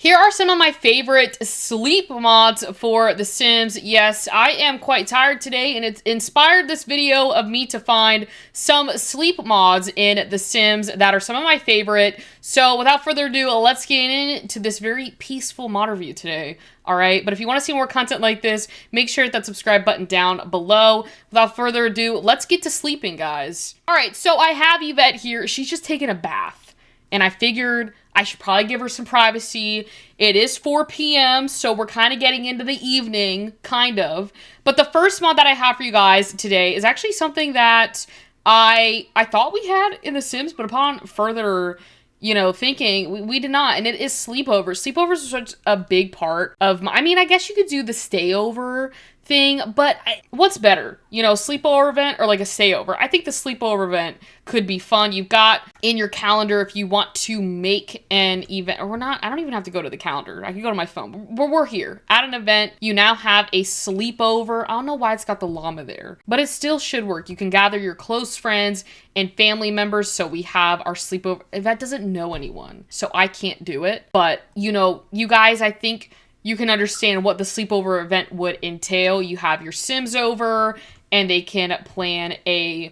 Here are some of my favorite sleep mods for The Sims. Yes, I am quite tired today, and it's inspired this video of me to find some sleep mods in The Sims that are some of my favorite. So without further ado, let's get into this very peaceful mod review today. Alright, but if you want to see more content like this, make sure to hit that subscribe button down below. Without further ado, let's get to sleeping, guys. Alright, so I have Yvette here. She's just taking a bath, and I figured I should probably give her some privacy. It is 4 p.m., so we're kind of getting into the evening, kind of. But the first mod that I have for you guys today is actually something that I thought we had in The Sims, but upon further, thinking, we did not, and it is sleepovers. Sleepovers are such a big part of my, I guess you could do the stayover thing, but what's better, sleepover event or like a stayover? I think the sleepover event could be fun. You've got in your calendar if you want to make an event, or we're not, I don't even have to go to the calendar. I can go to my phone. We're here at an event. You now have a sleepover. I don't know why it's got the llama there, but it still should work. You can gather your close friends and family members. So we have our sleepover. That doesn't know anyone, so I can't do it. But you guys, I think you can understand what the sleepover event would entail. You have your Sims over, and they can plan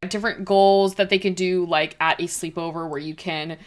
different goals that they can do, like at a sleepover, where you can,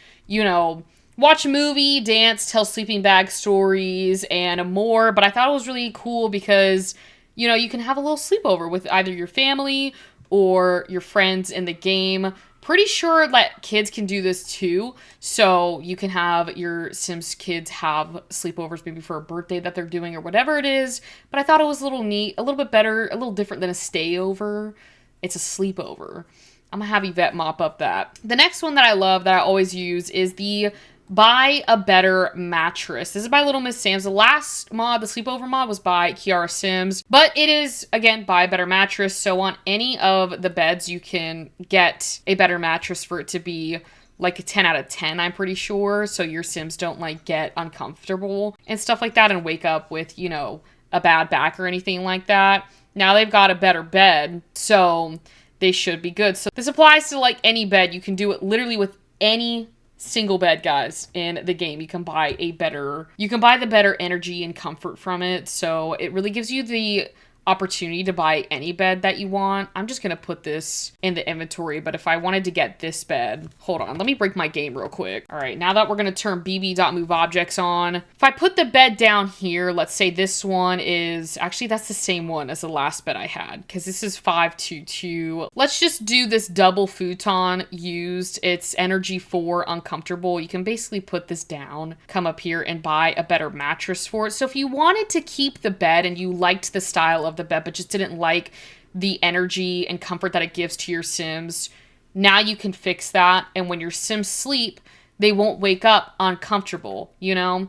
watch a movie, dance, tell sleeping bag stories, and more. But I thought it was really cool because, you can have a little sleepover with either your family or your friends in the game. Pretty sure that kids can do this too. So you can have your Sims kids have sleepovers maybe for a birthday that they're doing or whatever it is. But I thought it was a little neat, a little bit better, a little different than a stayover. It's a sleepover. I'm gonna have Yvette mop up that. The next one that I love that I always use is the Buy a Better Mattress. This is by Little Miss Sam's. The last mod, the sleepover mod, was by Kiara Sims. But it is, again, Buy a Better Mattress. So on any of the beds, you can get a better mattress for it to be like a 10 out of 10, I'm pretty sure. So your Sims don't get uncomfortable and stuff like that and wake up with, a bad back or anything like that. Now they've got a better bed, so they should be good. So this applies to any bed. You can do it literally with any single bed, guys, in the game. You can buy the better energy and comfort from it. So it really gives you the opportunity to buy any bed that you want. I'm just gonna put this in the inventory, but if I wanted to get this bed, hold on, let me break my game real quick. All right, now that we're gonna turn bb.moveobjects on, if I put the bed down here, let's say this one is, actually that's the same one as the last bed I had, because this is 522. Let's just do this double futon used. It's energy 4 uncomfortable. You can basically put this down, come up here and buy a better mattress for it. So if you wanted to keep the bed and you liked the style of the bed but just didn't like the energy and comfort that it gives to your Sims, now you can fix that, and when your Sims sleep, they won't wake up uncomfortable,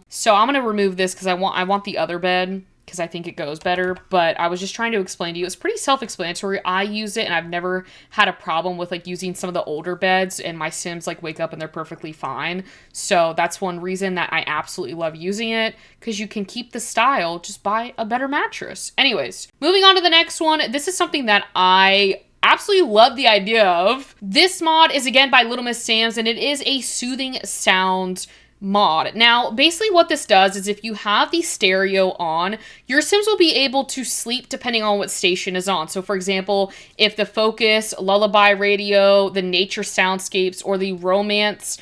So I'm gonna remove this because I want the other bed because I think it goes better, but I was just trying to explain to you. It's pretty self-explanatory. I use it and I've never had a problem with using some of the older beds, and my Sims wake up and they're perfectly fine. So that's one reason that I absolutely love using it, because you can keep the style, just buy a better mattress. Anyways, moving on to the next one. This is something that I absolutely love the idea of. This mod is again by Little Miss Sam's, and it is a soothing sound mod. Now, basically what this does is if you have the stereo on, your Sims will be able to sleep depending on what station is on. So for example, if the Focus, Lullaby Radio, the Nature Soundscapes, or the Romance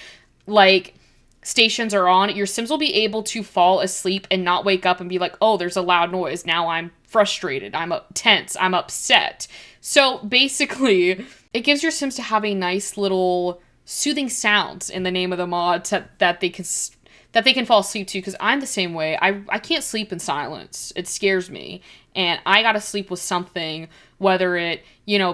stations are on, your Sims will be able to fall asleep and not wake up and be like, oh, there's a loud noise. Now I'm frustrated. I'm tense. I'm upset. So basically, it gives your Sims to have a nice little soothing sounds in the name of the mod that they can fall asleep to, because I'm the same way. I can't sleep in silence. It scares me, and I gotta sleep with something, whether it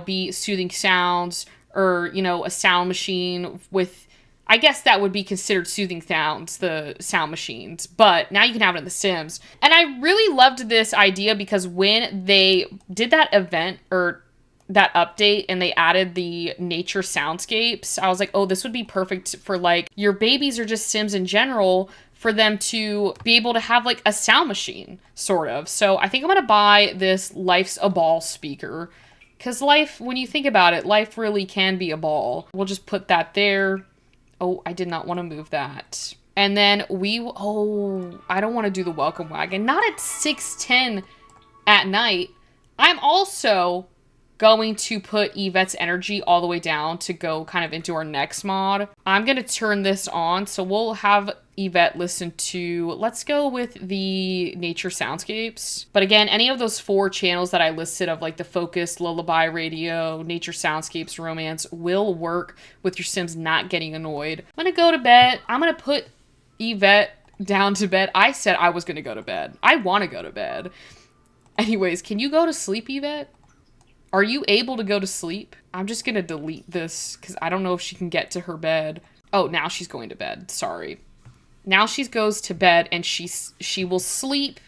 be soothing sounds or a sound machine with, I guess that would be considered soothing sounds, the sound machines, but now you can have it in The Sims. And I really loved this idea because when they did that event or that update and they added the nature soundscapes, I was like, oh, this would be perfect for your babies or just Sims in general, for them to be able to have a sound machine, sort of. So I think I'm gonna buy this Life's a Ball speaker, because life, when you think about it, life really can be a ball. We'll just put that there. Oh, I did not want to move that. And then oh, I don't want to do the welcome wagon. Not at 6:10 at night. I'm also going to put Yvette's energy all the way down to go kind of into our next mod. I'm going to turn this on. So we'll have Yvette listen to, let's go with the nature soundscapes. But again, any of those 4 channels that I listed of like the focus, lullaby radio, nature soundscapes, romance will work with your Sims not getting annoyed. I'm going to go to bed. I'm going to put Yvette down to bed. I said I was going to go to bed. I want to go to bed. Anyways, can you go to sleep, Yvette? Are you able to go to sleep? I'm just gonna delete this because I don't know if she can get to her bed. Oh, now she's going to bed. Sorry. Now she goes to bed and she will sleep,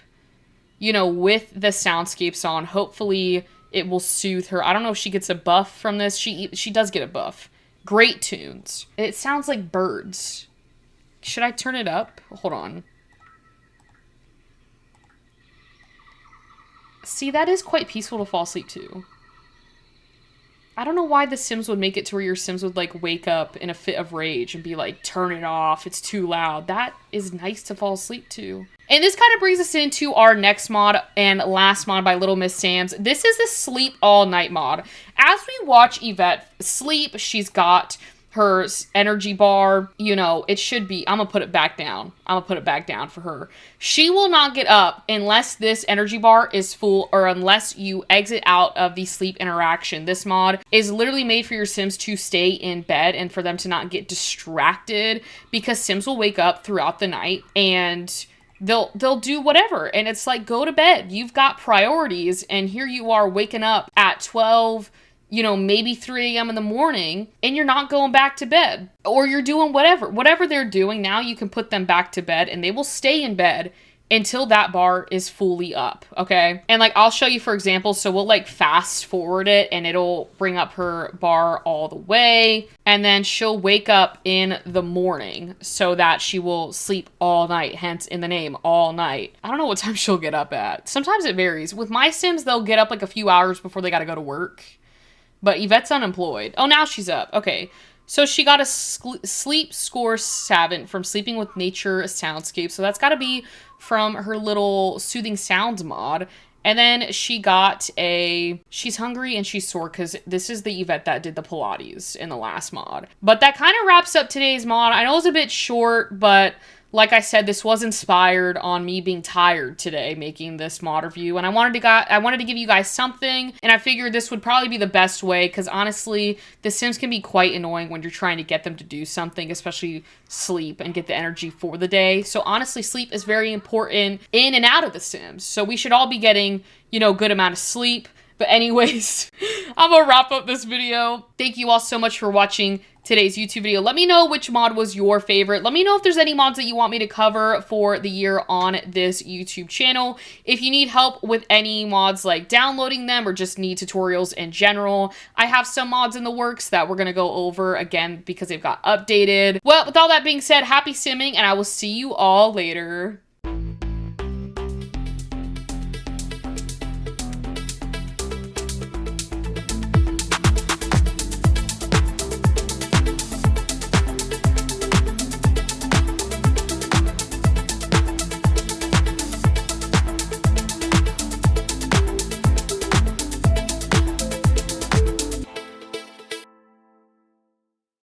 you know, with the soundscapes on. Hopefully it will soothe her. I don't know if she gets a buff from this. She does get a buff. Great tunes. It sounds like birds. Should I turn it up? Hold on. See, that is quite peaceful to fall asleep to. I don't know why the Sims would make it to where your Sims would like wake up in a fit of rage and be like, turn it off, it's too loud. That is nice to fall asleep to. And this kind of brings us into our next mod and last mod by Little Miss Sam's. This is the Sleep All Night mod. As we watch Yvette sleep, she's got her energy bar, you know, it should be, I'm gonna put it back down. I'm gonna put it back down for her. She will not get up unless this energy bar is full or unless you exit out of the sleep interaction. This mod is literally made for your Sims to stay in bed and for them to not get distracted because Sims will wake up throughout the night and they'll do whatever. And it's like, go to bed. You've got priorities. And here you are waking up at 12, you know, maybe 3 a.m. in the morning, and you're not going back to bed. Or you're doing whatever they're doing. Now you can put them back to bed, and they will stay in bed until that bar is fully up, okay? And, like, I'll show you, for example, so we'll, like, fast forward it, and it'll bring up her bar all the way, and then she'll wake up in the morning so that she will sleep all night, hence in the name, all night. I don't know what time she'll get up at. Sometimes it varies. With my Sims, they'll get up, like, a few hours before they gotta go to work. But Yvette's unemployed. Oh, now she's up. Okay. So she got a sleep score 7 from Sleeping with Nature Soundscape. So that's got to be from her little Soothing Sounds mod. And then she got she's hungry and she's sore because this is the Yvette that did the Pilates in the last mod. But that kind of wraps up today's mod. I know it's a bit short, but like I said, this was inspired on me being tired today making this mod review, and I wanted to give you guys something, and I figured this would probably be the best way, because honestly, The Sims can be quite annoying when you're trying to get them to do something, especially sleep and get the energy for the day. So honestly, sleep is very important in and out of The Sims, so we should all be getting, you know, a good amount of sleep. But anyways, I'm gonna wrap up this video. Thank you all so much for watching today's YouTube video. Let me know which mod was your favorite. Let me know if there's any mods that you want me to cover for the year on this YouTube channel. If you need help with any mods, like downloading them or just need tutorials in general, I have some mods in the works that we're gonna go over again because they've got updated. Well, with all that being said, happy simming, and I will see you all later.